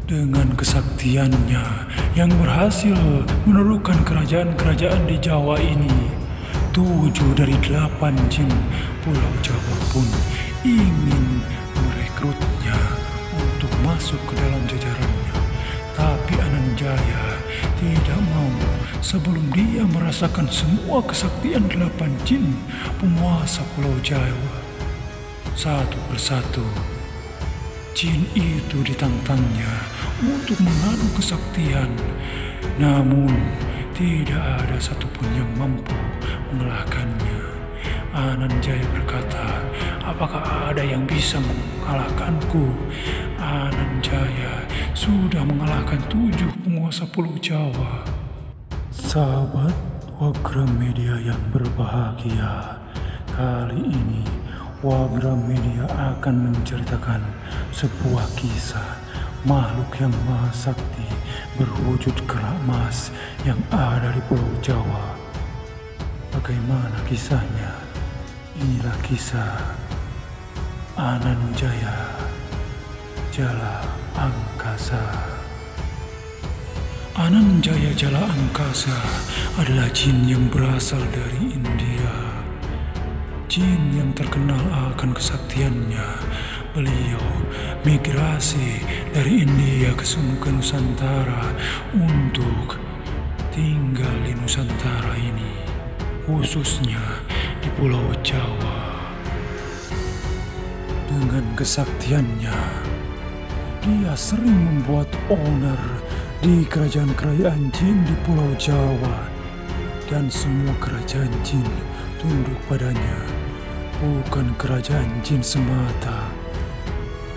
Dengan kesaktiannya yang berhasil menaklukkan kerajaan-kerajaan di Jawa ini, 7 dari 8 jin Pulau Jawa pun ingin merekrutnya untuk masuk ke dalam jajarannya. Tapi Ananjaya tidak mau sebelum dia merasakan semua kesaktian 8 jin penguasa Pulau Jawa. Satu persatu, jin itu ditantangnya untuk mengadu kesaktian. Namun, tidak ada satupun yang mampu mengalahkannya. Ananjaya berkata, "Apakah ada yang bisa mengalahkanku?" Ananjaya sudah mengalahkan 7 penguasa Pulau Jawa. Sahabat Wagram Media yang berbahagia, kali ini Wagram Media akan menceritakan sebuah kisah makhluk yang maha sakti berwujud kerak emas yang ada di Pulau Jawa. Bagaimana kisahnya? Inilah kisah Ananjaya Jala Angkasa. Ananjaya Jala Angkasa adalah jin yang berasal dari India. Jin yang terkenal akan kesaktiannya. Beliau migrasi dari India ke Nusantara untuk tinggal di Nusantara ini, khususnya di Pulau Jawa. Dengan kesaktiannya, dia sering membuat onar di kerajaan-kerajaan jin di Pulau Jawa, dan semua kerajaan jin tunduk padanya. Bukan kerajaan jin semata,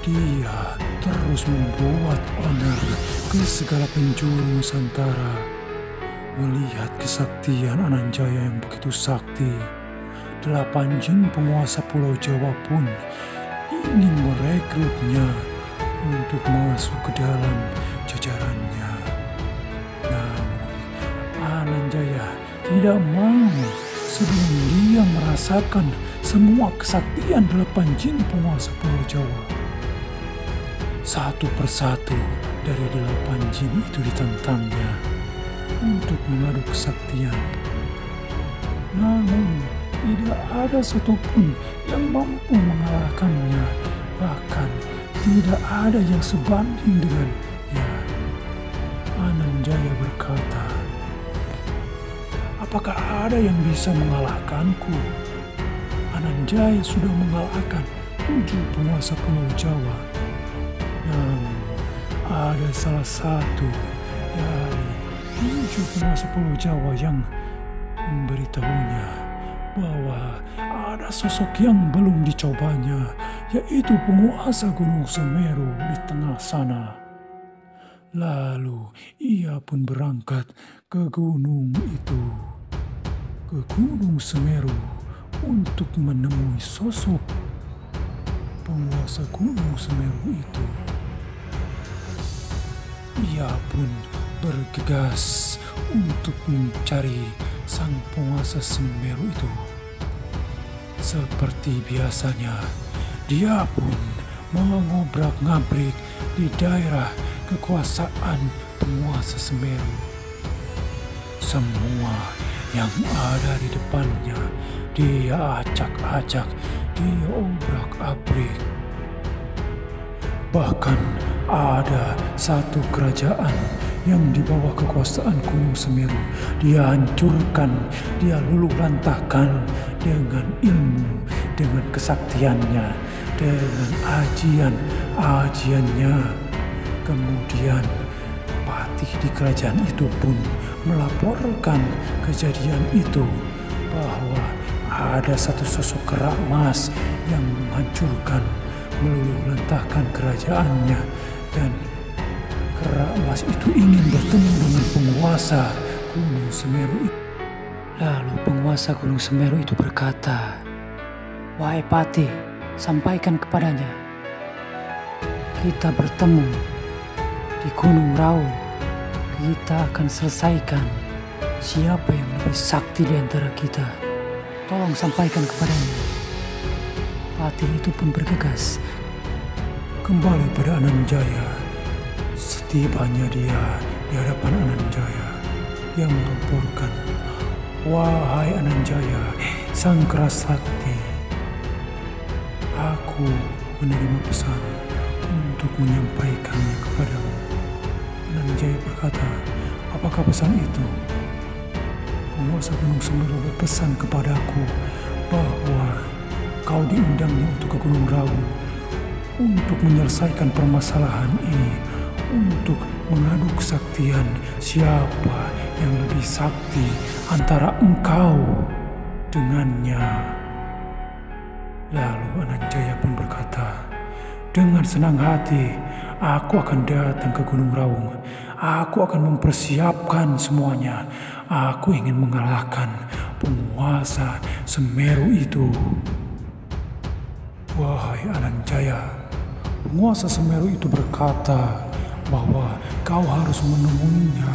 dia terus membuat onar ke segala penjuru Nusantara. Melihat kesaktian Ananjaya yang begitu sakti, 8 jin penguasa Pulau Jawa pun ingin merekrutnya untuk masuk ke dalam jajarannya. Namun Ananjaya tidak mau sebelum dia merasakan semua kesaktian 8 jin penguasa Pulau Jawa. Satu persatu dari 8 jin itu ditantangnya untuk mengadu kesaktian. Namun tidak ada satupun yang mampu mengalahkannya. Bahkan tidak ada yang sebanding dengannya. Ananjaya berkata, "Apakah ada yang bisa mengalahkanku?" Ananjaya sudah mengalahkan 7 penguasa Pulau Jawa. Namun ada salah satu dari 7 penguasa Pulau Jawa yang memberitahunya bahwa ada sosok yang belum dicobanya, yaitu penguasa Gunung Semeru di tengah sana. Lalu ia pun berangkat ke gunung itu, ke Gunung Semeru, untuk menemui sosok penguasa Gunung Semeru itu. Ia pun bergegas untuk mencari sang penguasa Semeru itu. Seperti biasanya, dia pun mengobrak-ngabrik di daerah kekuasaan penguasa Semeru. Semua yang ada di depannya dia acak-acak, dia obrak-abrik. Bahkan ada satu kerajaan yang di bawah kekuasaan Gunung Semeru dia hancurkan, dia luluh lantahkan dengan ilmu, dengan kesaktiannya, dengan ajian-ajiannya. Kemudian patih di kerajaan itu pun melaporkan kejadian itu, bahwa ada satu sosok kerak emas yang menghancurkan, meluluh lantahkan kerajaannya, dan kerak emas itu ingin bertemu dengan penguasa Gunung Semeru itu. Lalu penguasa Gunung Semeru itu berkata, "Wahai Patih, sampaikan kepadanya, kita bertemu di Gunung Raung. Kita akan selesaikan siapa yang lebih sakti di antara kita. Tolong sampaikan kepadanya." Patih itu pun bergegas kembali pada Ananjaya. Setibanya dia di hadapan Ananjaya, dia melaporkan, "Wahai Ananjaya, sang keras sakti, aku menerima pesan untuk menyampaikannya kepadamu." Ananjaya berkata, "Apakah pesan itu?" "Penguasa Gunung Semeru berpesan kepadaku bahwa kau diundangnya untuk ke Gunung Raung untuk menyelesaikan permasalahan ini, untuk mengadu kesaktian siapa yang lebih sakti antara engkau dengannya." Lalu Ananjaya pun berkata, "Dengan senang hati, aku akan datang ke Gunung Raung. Aku akan mempersiapkan semuanya. Aku ingin mengalahkan penguasa Semeru itu." "Wahai Ananjaya," penguasa Semeru itu berkata bahwa kau harus menemuinya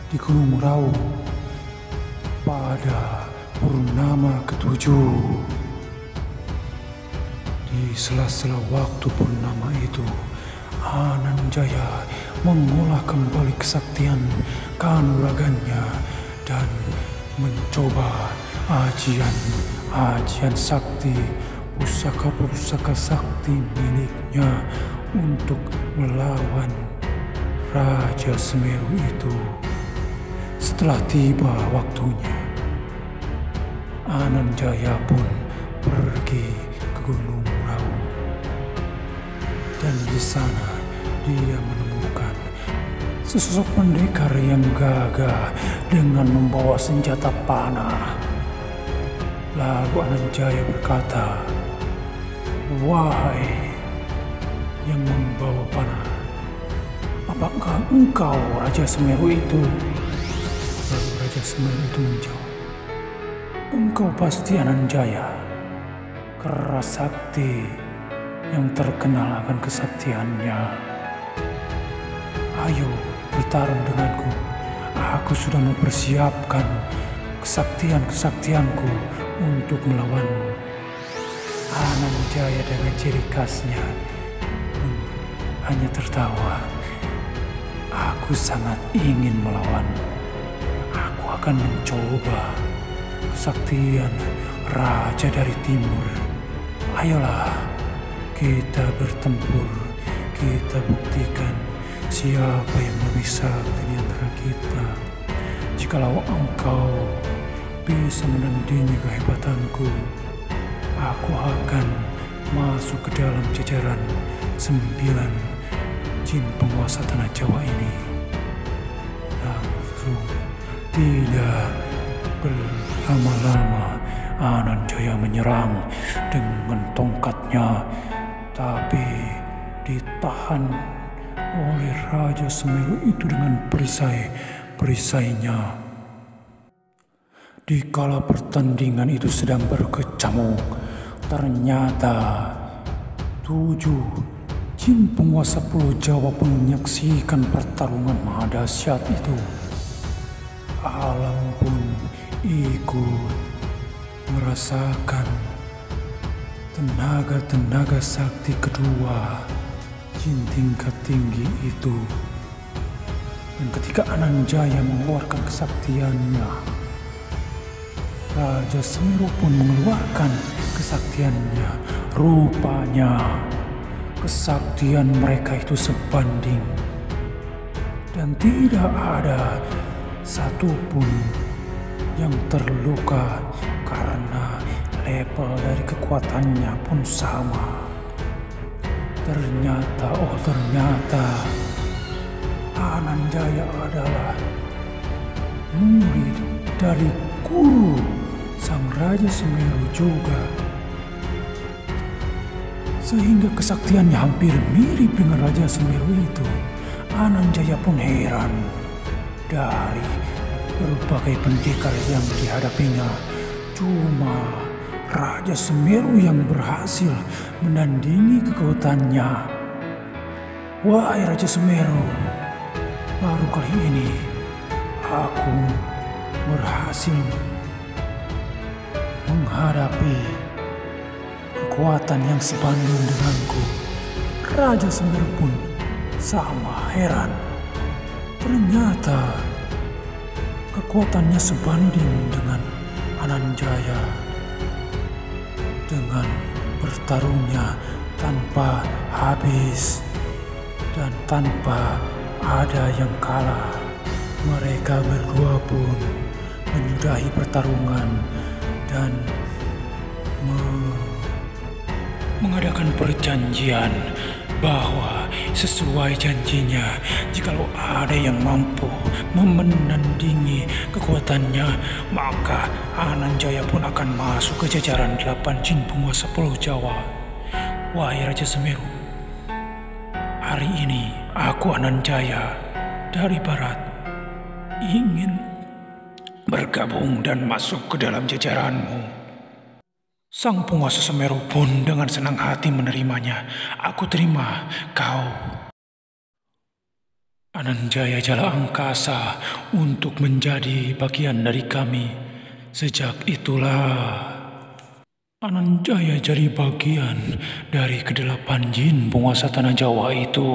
di Gunung Raung pada purnama ketujuh. Di sela-sela waktu purnama itu, Ananjaya mengolah kembali kesaktian kanuragannya dan mencoba ajian sakti, pusaka-pusaka sakti miliknya untuk melawan Raja Semeru itu. Setelah tiba waktunya, Ananjaya pun pergi ke Gunung Raung. Dan di sana dia menemukan sesosok pendekar yang gagah dengan membawa senjata panah. Lalu Ananjaya berkata, "Wahai yang membawa panah, apakah engkau Raja Semeru itu?" Lalu Raja Semeru itu menjawab, "Engkau pasti Ananjaya, keras sakti yang terkenal akan kesaktiannya. Ayo bertarung denganku. Aku sudah mempersiapkan kesaktianku untuk melawanmu." Ananjaya dengan ciri khasnya hanya tertawa. "Aku sangat ingin melawanmu. Aku akan mencoba kesaktian Raja dari Timur. Ayolah, kita bertempur. Kita buktikan siapa yang lebih sakti di antara kita. Jikalau engkau bisa menandingi kehebatanku, aku akan masuk ke dalam jajaran 9 jin penguasa tanah Jawa ini." Langsung tidak berlama-lama Ananjaya menyerang dengan tongkatnya, tapi ditahan oleh Raja Semeru itu dengan perisainya. Dikala pertandingan itu sedang berkecamuk, ternyata 7 jin penguasa Pulau Jawa pun menyaksikan pertarungan maha dahsyat itu. Alang pun ikut merasakan tenaga sakti kedua jin tingkat tinggi itu. Dan ketika Ananjaya mengeluarkan kesaktiannya, Raja Semeru pun mengeluarkan kesaktiannya. Rupanya kesaktian mereka itu sebanding, dan tidak ada satupun yang terluka karena level dari kekuatannya pun sama. Ternyata Ananjaya adalah murid dari guru sang Raja Semeru juga, sehingga kesaktiannya hampir mirip dengan Raja Semeru itu. Ananjaya pun heran dari berbagai pendekar yang dihadapinya. Cuma Raja Semeru yang berhasil menandingi kekuatannya. "Wahai Raja Semeru, baru kali ini aku berhasil menghadapi kekuatan yang sebanding denganku." Raja Semeru pun Sama heran, ternyata kekuatannya sebanding dengan Ananjaya. Dengan bertarungnya tanpa habis dan tanpa ada yang kalah, mereka berdua pun menyudahi pertarungan dan mengadakan perjanjian bahwa sesuai janjinya, jikalau ada yang mampu menandingi kekuatannya, maka Ananjaya pun akan masuk ke jajaran 8 jin penguasa Pulau Jawa. Wahai Raja Semeru, hari ini aku Ananjaya dari Barat ingin bergabung dan masuk ke dalam jajaranmu. Sang penguasa Semeru pun dengan senang hati menerimanya. Aku terima kau, Ananjaya Jala Angkasa, untuk menjadi bagian dari kami. Sejak itulah Ananjaya jadi bagian dari ke-8 jin penguasa Tanah Jawa itu.